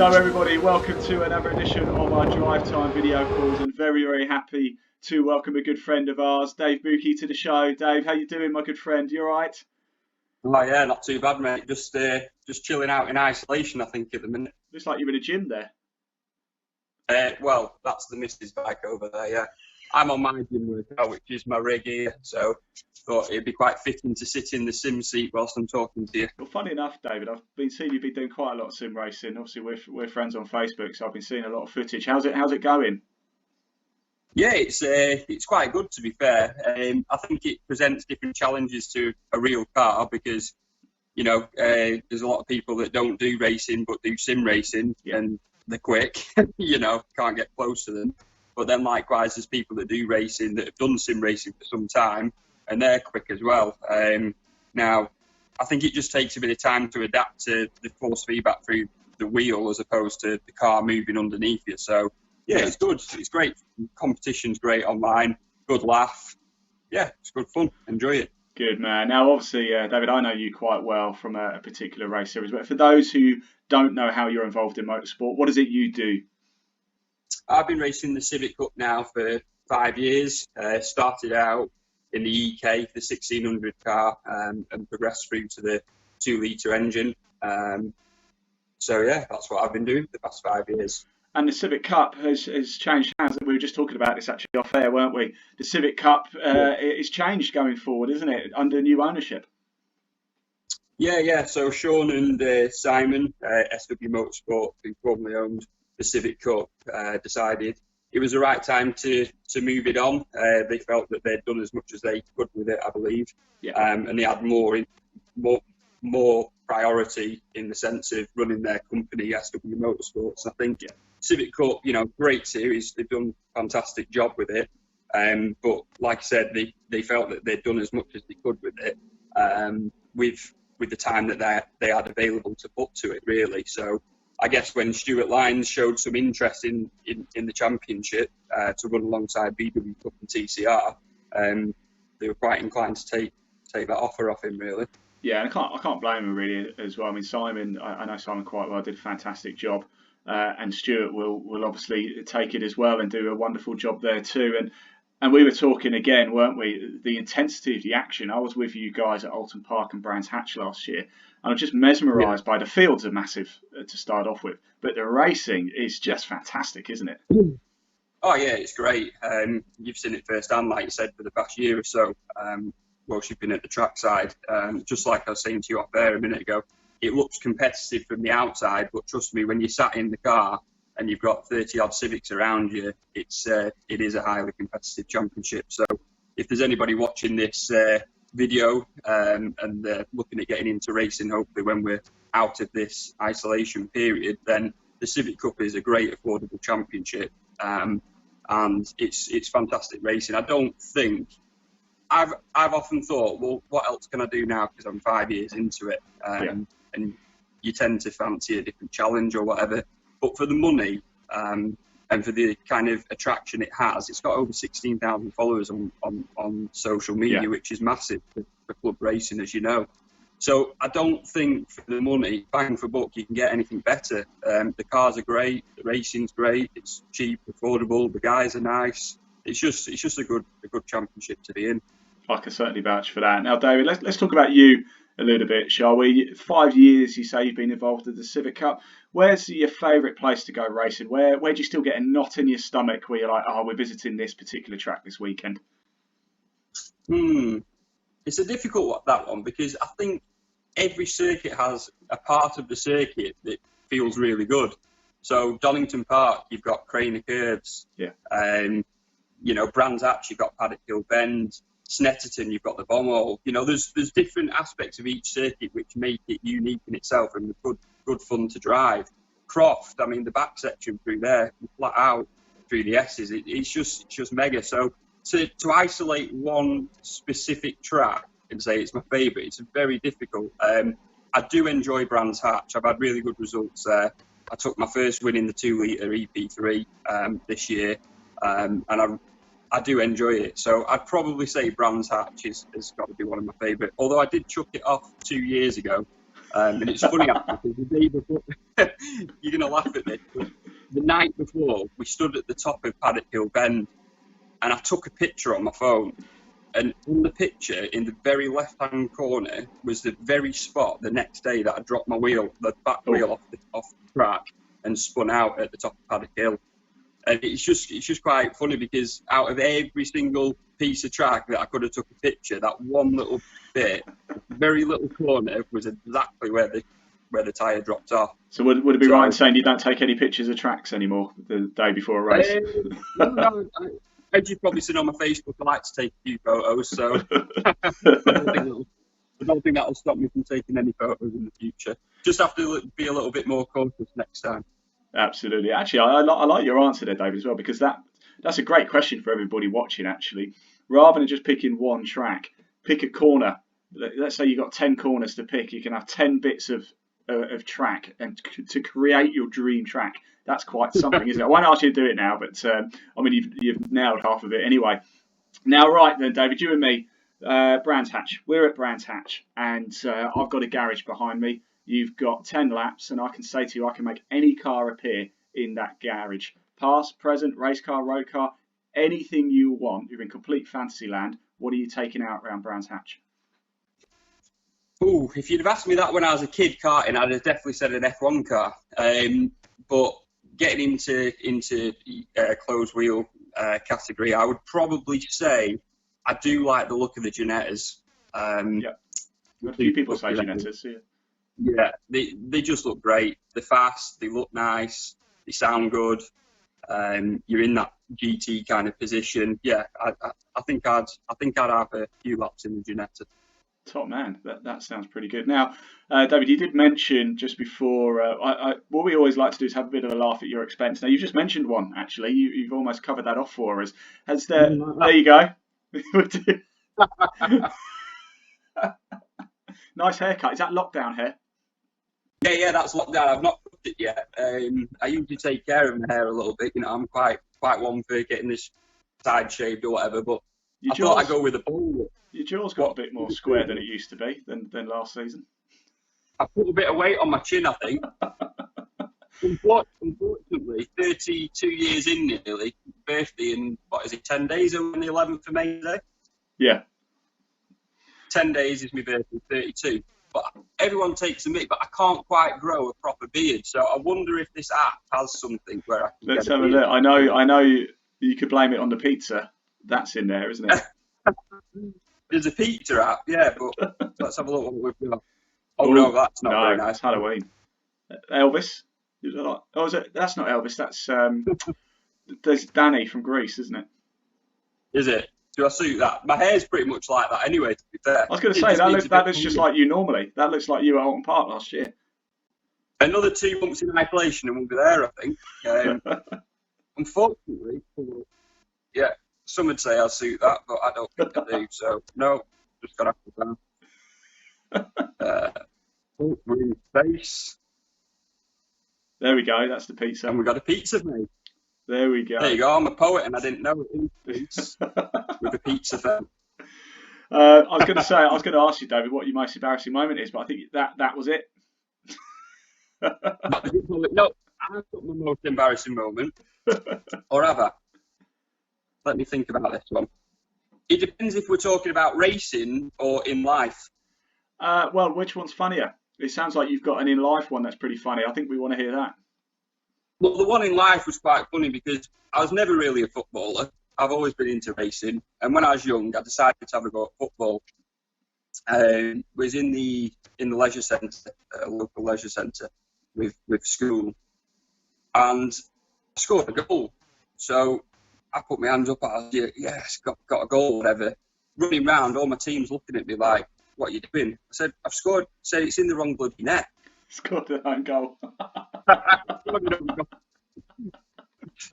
So everybody, welcome to another edition of our Drive Time video calls, and very, very happy to welcome a good friend of ours, Dave Buky, to the show. Dave, how you doing, my good friend? You all right? Oh yeah, not too bad, mate. Just chilling out in isolation, I think, at the minute. Looks like you're in a gym there. Well, that's the missus bike over there, yeah. I'm on my gym workout, which is my rig here, so thought it'd be quite fitting to sit in the sim seat whilst I'm talking to you. Well, funny enough, David, I've been seeing you've been doing quite a lot of sim racing. Obviously, we're friends on Facebook, so I've been seeing a lot of footage. How's it going? Yeah, it's quite good, to be fair. I think it presents different challenges to a real car because, you know, there's a lot of people that don't do racing but do sim racing, and they're quick, you know, can't get close to them. But then likewise, there's people that do racing that have done sim racing for some time, and they're quick as well. Now, I think it just takes a bit of time to adapt to the force feedback through the wheel as opposed to the car moving underneath you. So, yeah, it's good. It's great. Competition's great online. Good laugh. Yeah, it's good fun. Enjoy it. Good man. Now, obviously, David, I know you quite well from a particular race series, but for those who don't know how you're involved in motorsport, what is it you do? I've been racing the Civic Cup now for 5 years. Started out in the EK, the 1600 car, and progressed through to the 2-litre engine. So, yeah, that's what I've been doing for the past 5 years. And the Civic Cup has changed hands. We were just talking about this actually off air, weren't we? The Civic Cup is changed going forward, isn't it, under new ownership? Yeah. So Sean and Simon, SW Motorsport, who formerly owned the Civic Cup, decided it was the right time to move it on. They felt that they'd done as much as they could with it, I believe, and they had more priority in the sense of running their company, SW Motorsports. I think Civic Cup, you know, great series. They've done a fantastic job with it. But like I said, they felt that they'd done as much as they could with it, with the time that they had available to put to it, really. So I guess when Stuart Lyons showed some interest in the championship to run alongside VW Cup and TCR, they were quite inclined to take that offer off him, really. Yeah, and I can't blame him really as well. I mean, Simon, I know Simon quite well, did a fantastic job, and Stuart will obviously take it as well and do a wonderful job there too. And we were talking again, weren't we? The intensity of the action. I was with you guys at Alton Park and Brands Hatch last year, and I was just mesmerised by the fields are massive to start off with, but the racing is just fantastic, isn't it? Oh yeah, it's great. You've seen it firsthand, like you said, for the past year or so. Whilst you've been at the trackside, just like I was saying to you off there a minute ago, it looks competitive from the outside, but trust me, when you're sat in the car and you've got 30 odd Civics around you, it is a highly competitive championship. So if there's anybody watching this video and looking at getting into racing, hopefully when we're out of this isolation period, then the Civic Cup is a great affordable championship, and it's fantastic racing. I don't think I've often thought, well, what else can I do now? Because I'm 5 years into it, and you tend to fancy a different challenge or whatever. But for the money and for the kind of attraction it has, it's got over 16,000 followers on social media, which is massive for club racing, as you know. So I don't think for the money, bang for buck, you can get anything better. The cars are great, the racing's great, it's cheap, affordable, the guys are nice. It's just a good championship to be in. I can certainly vouch for that. Now, David, let's talk about you a little bit, shall we? 5 years, you say you've been involved in the Civic Cup. Where's your favourite place to go racing? Where do you still get a knot in your stomach where you're like, oh, we're visiting this particular track this weekend? It's a difficult one, that one, because I think every circuit has a part of the circuit that feels really good. So Donington Park, you've got Craner Curves. You know, Brands Hatch, you've got Paddock Hill Bend. Snetterton, you've got the bomb hole. You know, there's different aspects of each circuit which make it unique in itself and good fun to drive. Croft, I mean, the back section through there, flat out through the S's, it's just mega. So to isolate one specific track and say it's my favourite, it's very difficult. I do enjoy Brands Hatch. I've had really good results there. I took my first win in the 2-litre EP3 this year, and I do enjoy it. So I'd probably say Brands Hatch has got to be one of my favourite. Although I did chuck it off 2 years ago And it's funny because the day before, you're going to laugh at this, but the night before, we stood at the top of Paddock Hill Bend, and I took a picture on my phone. And on the picture, in the very left-hand corner, was the very spot the next day that I dropped my wheel, the back wheel off the track, and spun out at the top of Paddock Hill. And it's just quite funny because out of every single piece of track that I could have took a picture, that one little bit, very little corner, was exactly where the tyre dropped off. So would it be right in saying you don't take any pictures of tracks anymore the day before a race? No, as you've probably seen on my Facebook, I like to take a few photos, so I don't think that'll stop me from taking any photos in the future. Just have to be a little bit more cautious next time. Absolutely. Actually, I like your answer there, David, as well, because that's a great question for everybody watching, actually. Rather than just picking one track, pick a corner. Let's say you've got 10 corners to pick. You can have 10 bits of track, and to create your dream track. That's quite something, isn't it? I won't ask you to do it now, but I mean, you've nailed half of it anyway. Now, right then, David, you and me, Brands Hatch. We're at Brands Hatch, and I've got a garage behind me. You've got 10 laps, and I can say to you, I can make any car appear in that garage. Past, present, race car, road car, anything you want. You're in complete fantasy land. What are you taking out around Brands Hatch? Ooh, if you'd have asked me that when I was a kid karting, I'd have definitely said an F1 car. But getting into closed wheel category, I would probably say I do like the look of the Ginettas. Yeah, a few people say Ginettas. Yeah, they just look great. They're fast. They look nice. They sound good. You're in that GT kind of position. Yeah, I think I'd have a few laps in the Ginetta. Top man, that sounds pretty good. Now, David, you did mention just before, what we always like to do is have a bit of a laugh at your expense. Now, you've just mentioned one, actually. You've almost covered that off for us. There you go. Nice haircut. Is that lockdown hair? Yeah, that's lockdown. I've not cut it yet. I usually take care of my hair a little bit. You know, I'm quite one for getting this side shaved or whatever, but I thought I'd go with a bowl. Your jaw's got a bit more square than it used to be than last season. I put a bit of weight on my chin, I think. Unfortunately, 32 years in nearly, birthday in, 10 days on the 11th of May today? Yeah. 10 days is my birthday, 32. But everyone takes a mick, but I can't quite grow a proper beard. So I wonder if this app has something where I can Let's have a look. I know you could blame it on the pizza. That's in there, isn't it? There's a pizza app, yeah, but let's have a look what we've got. Oh, no, that's not very nice. That's Halloween. Elvis? Oh, is it? That's not Elvis. There's Danny from Greece, isn't it? Is it? Do I suit that? My hair's pretty much like that anyway, to be fair. I was going to say, that looks just like you normally. That looks like you at Alton Park last year. Another 2 months in isolation and we'll be there, I think. Unfortunately, yeah, some would say I suit that, but I don't think I do. So, no, just got to have to down. Green face. There we go, that's the pizza. And we got a pizza made. There we go. There you go, I'm a poet and I didn't know it was with a pizza fan. I was going to ask you, David, what your most embarrassing moment is, but I think that was it. No, I've got my most embarrassing moment. Or have I? Let me think about this one. It depends if we're talking about racing or in life. Well, which one's funnier? It sounds like you've got an in-life one that's pretty funny. I think we want to hear that. Well, the one in life was quite funny because I was never really a footballer. I've always been into racing. And when I was young, I decided to have a go at football. Was in the leisure centre, a local leisure centre with school. And I scored a goal. So I put my hands up. I was, yes, got a goal, whatever. Running round, all my team's looking at me like, what are you doing? I said, I've scored. Said it's in the wrong bloody net. Scored an own goal.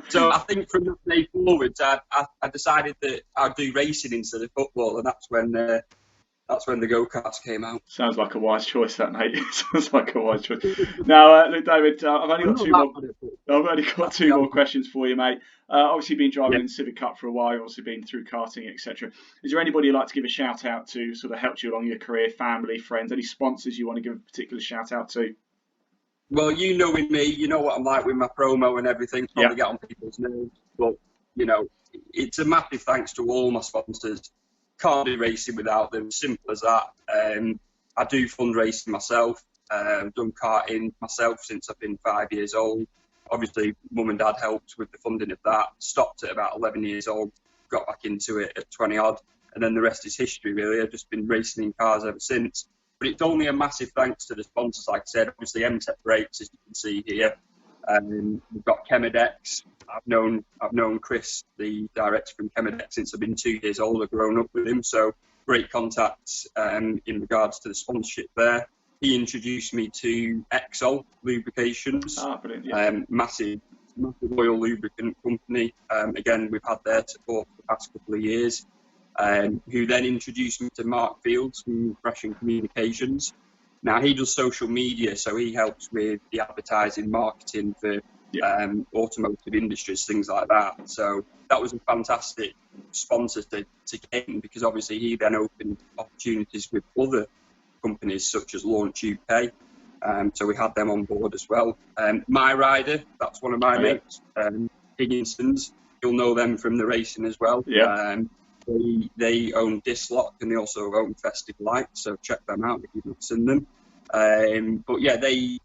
So I think from that day forwards, I decided that I'd do racing instead of football, and that's when That's when the go-karts came out. Sounds like a wise choice, that, mate. Sounds like a wise choice. Now, look, David, I've only I'm got not two that more. bad at football, I've only got that's the two more answer. questions for you, mate. Obviously, been driving Yeah. in the Civic Cup for a while. Obviously, been through karting, etc. Is there anybody you'd like to give a shout out to, sort of helped you along your career, family, friends, any sponsors you want to give a particular shout out to? Well, you know with me, you know what I'm like with my promo and everything. Yeah. Probably get on people's nerves, but you know, it's a massive thanks to all my sponsors. Can't do racing without them. Simple as that. I do fundraising myself. I've done karting myself since I've been 5 years old. Obviously, mum and dad helped with the funding of that. Stopped at about 11 years old. Got back into it at 20 odd, and then the rest is history. Really, I've just been racing in cars ever since. But it's only a massive thanks to the sponsors, like I said. Obviously, MTech Brakes, as you can see here. We've got Chemedex. I've known Chris, the director from Chemedex, since I've been 2 years old. I've grown up with him, so great contacts in regards to the sponsorship there. He introduced me to Exol Lubrications, Brilliant. Yeah. massive oil lubricant company. Again, we've had their support for the past couple of years. Who then introduced me to Mark Fields from Fresh and Communications. Now, he does social media, so he helps with the advertising, marketing for automotive industries, things like that. So that was a fantastic sponsor to gain, because obviously he then opened opportunities with other companies such as Launch UK. So we had them on board as well. My Rider, that's one of my mates, Higginsons. You'll know them from the racing as well. Yeah. They own Dislock, and they also own Festive Light, so check them out if you've not seen them. But yeah, they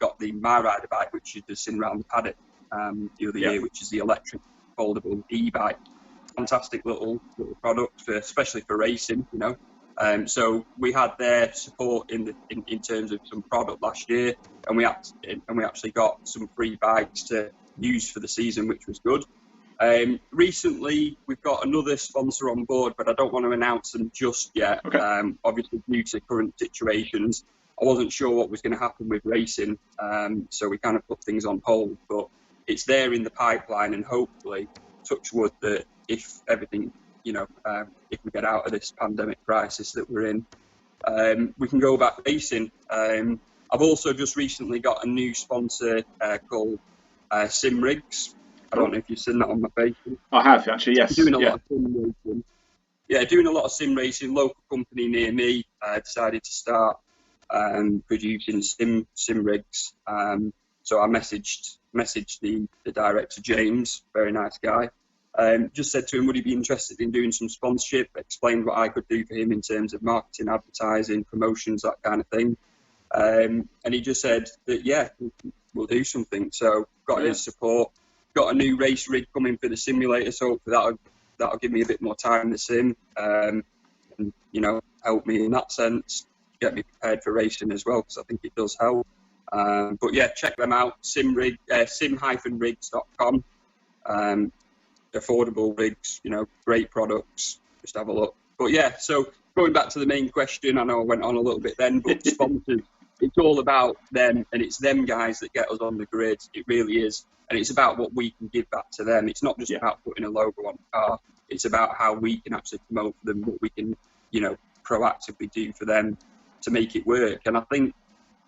got the My Rider bike, which you just seen around the paddock the other year, which is the electric foldable e-bike. Fantastic little product, especially for racing, you know. So we had their support in terms of some product last year, and we actually got some free bikes to use for the season, which was good. Recently, we've got another sponsor on board, but I don't want to announce them just yet. Okay. Obviously, due to current situations, I wasn't sure what was going to happen with racing, so we kind of put things on hold. But it's there in the pipeline, and hopefully, touch wood, that if everything, you know, if we get out of this pandemic crisis that we're in, we can go back racing. I've also just recently got a new sponsor called Sim Rigs. I don't know if you've seen that on my Facebook. I have, actually, yes. Doing a lot of sim racing. Yeah, doing a lot of sim racing. Local company near me decided to start producing sim rigs. So I messaged the director, James, very nice guy. Just said to him, would he be interested in doing some sponsorship? Explained what I could do for him in terms of marketing, advertising, promotions, that kind of thing. And he just said that, yeah, we'll do something. So got his support. Got a new race rig coming for the simulator, so that'll give me a bit more time in the sim, and you know, help me in that sense, get me prepared for racing as well, because I think it does help. But yeah, check them out, sim-rigs.com. Affordable rigs, you know, great products. Just have a look. But yeah, so going back to the main question, I know I went on a little bit then, but sponsors, it's all about them, and it's them guys that get us on the grid. It really is. And it's about what we can give back to them. It's not just about putting a logo on the car. It's about how we can actually promote for them, what we can, you know, proactively do for them to make it work. And I think,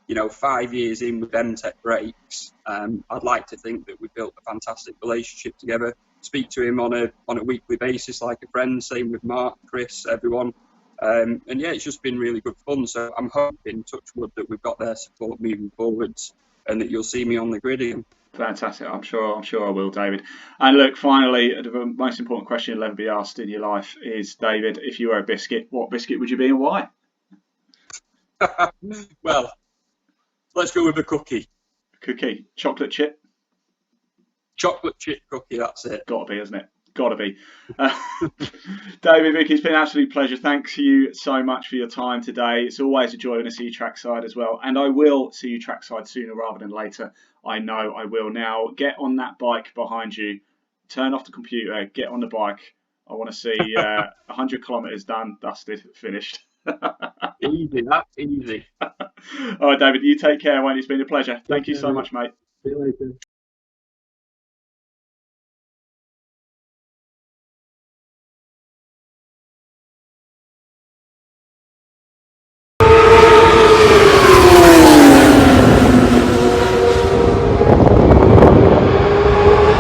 you know, 5 years in with MTech Brakes, I'd like to think that we built a fantastic relationship together. Speak to him on a weekly basis like a friend. Same with Mark, Chris, everyone. And yeah, it's just been really good fun. So I'm hoping, touch wood, that we've got their support moving forwards, and that you'll see me on the grid again. Fantastic. I'm sure I will, David. And look, finally, the most important question you'll ever be asked in your life is, David, if you were a biscuit, what biscuit would you be and why? Well, let's go with a cookie. Cookie. Chocolate chip? Chocolate chip cookie, that's it. Got to be, isn't it? Got to be. David Buky, it's been an absolute pleasure. Thanks you so much for your time today. It's always a joy when I see you trackside as well. And I will see you trackside sooner rather than later. I know I will. Now, get on that bike behind you. Turn off the computer. Get on the bike. I want to see 100 kilometres done, dusted, finished. Easy, that's easy. All right, David, you take care, won't you? It's been a pleasure. Thank you so much, mate. See you later.